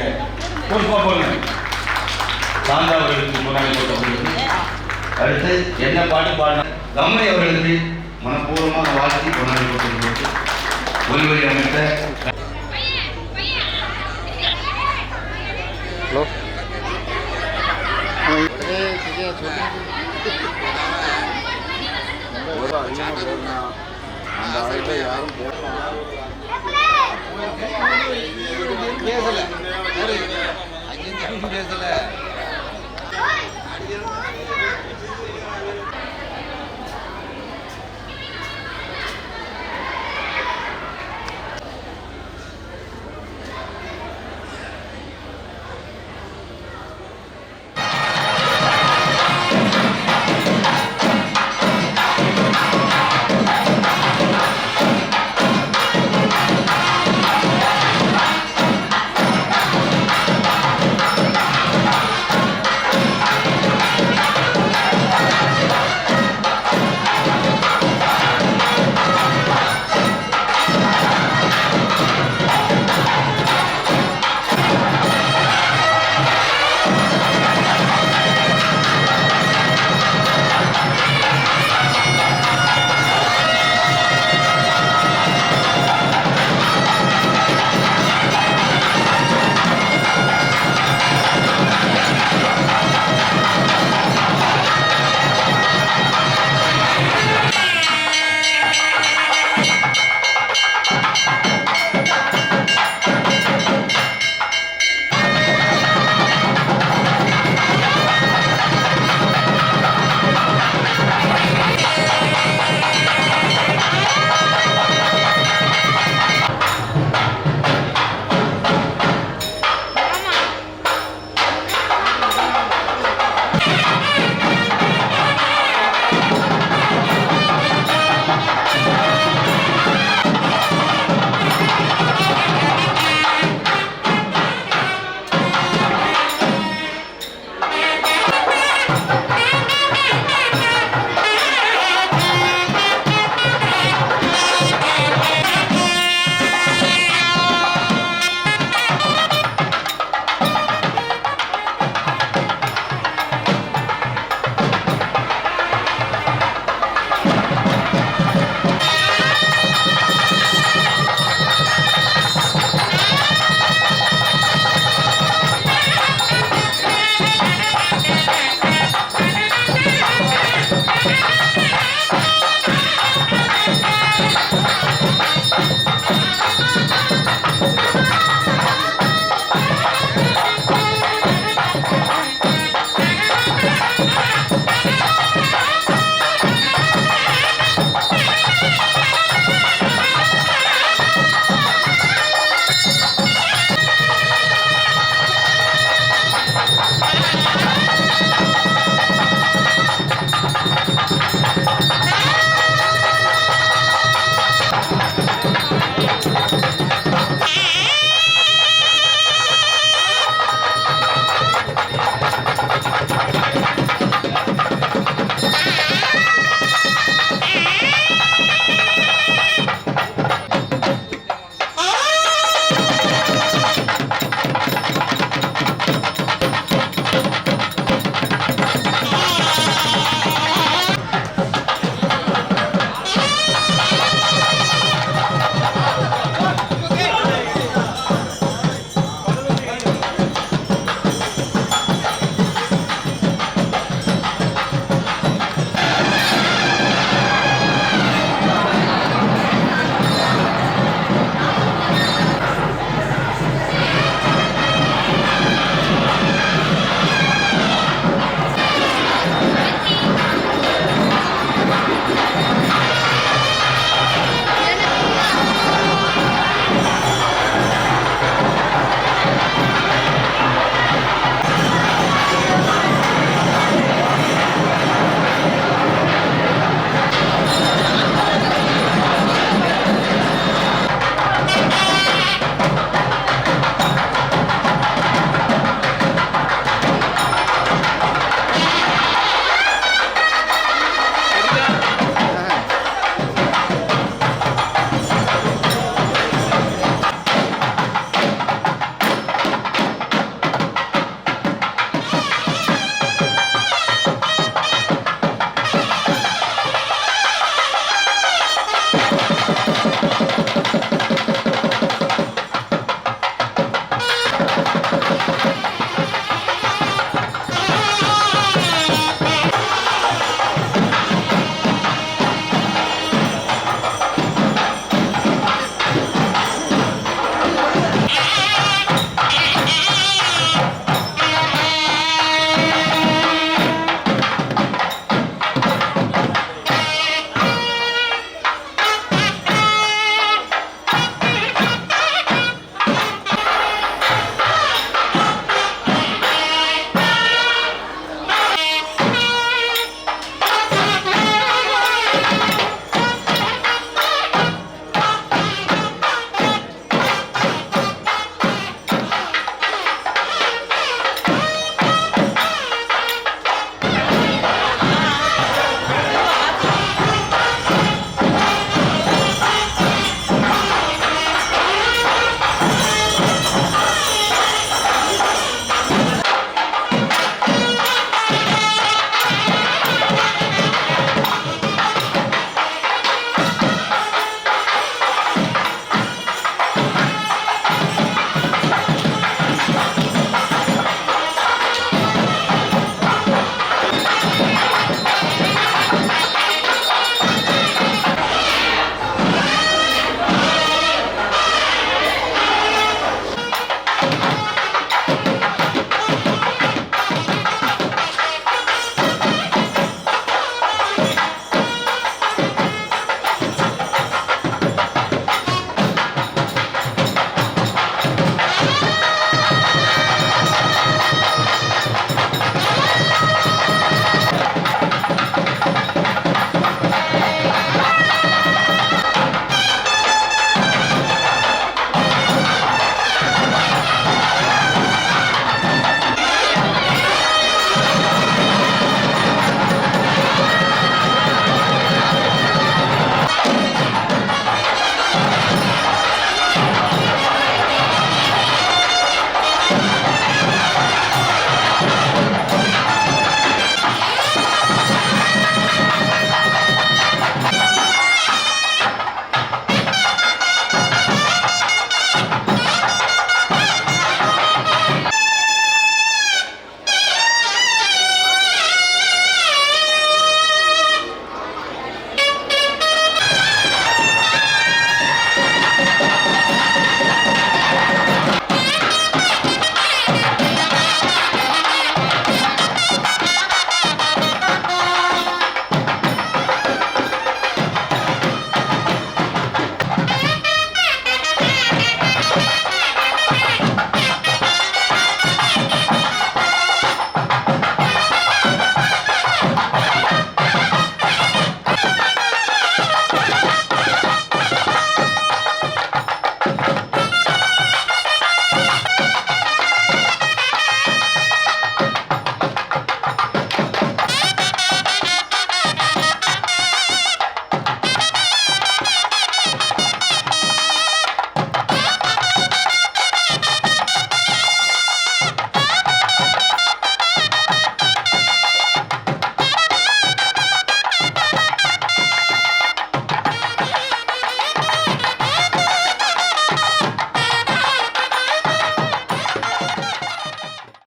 சாந்தா அவர்களுக்கு பொன்னாடை போட்டப்பட்டது. அடுத்து என்ன பாட்டு பாடின கமலை அவர்களுக்கு மனப்பூர்வமாக வாழ்த்தி பொன்னாடை போட்டப்பட்டது. ஒளிவரி அமைத்த